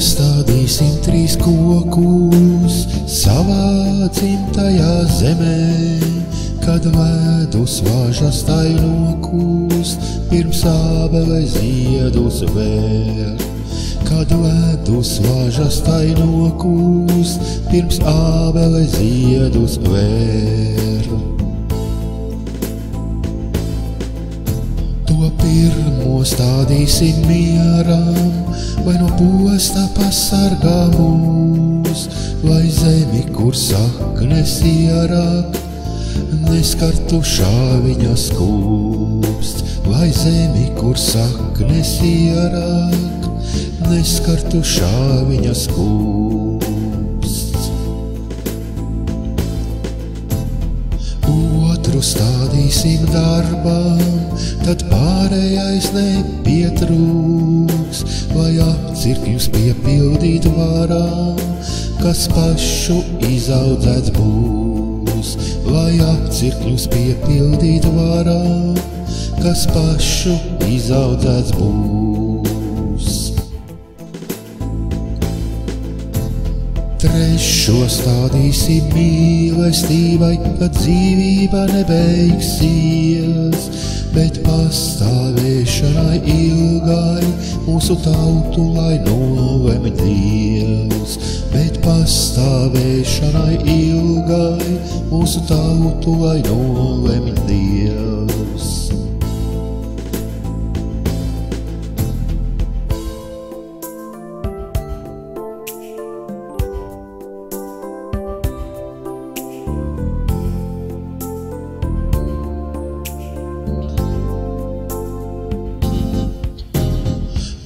Iestādīsim 3 kokus savā dzimtajā zemē, kad ledus vāžas tai nokūst, pirms ābele ziedus vēr. Kad ledus vāžas tai nokūst, pirms ābele ziedus vēr. To pirmo stādīsim mieram, vai no posta pasargā mūs, lai zemi, kur saknes ierāk, neskartu šāviņas kūpsts. Lai zemi, kur saknes ierāk, neskartu šāviņas kūpsts. Otru stādīsim darbam, tad pārējais nepietrūks, lai apcirkņus piepildītu varam, kas pašu izaudzēts būs. Lai apcirkņus piepildītu varam, kas pašu izaudzēts būs. Trešo stādīsim mīlestībai, kad dzīvība nebeigsies, bet pastāvēšanai ilgai mūsu tautu lai nolemj Dievs. Bet pastāvēšanai ilgai mūsu tautu lai nolemj Dievs.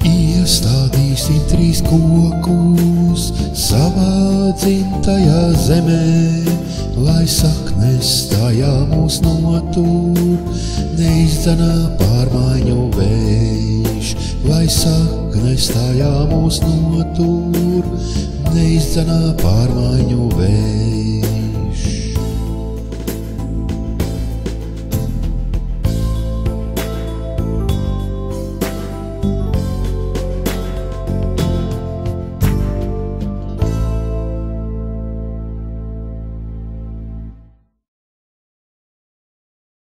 Iestādīsim 3 kokus savā dzimtajā zemē, lai saknes tajā mūs notur, neizdzenā pārmaiņu vējš. Lai saknes tajā mūs notur, neizdzenā pārmaiņu vējš.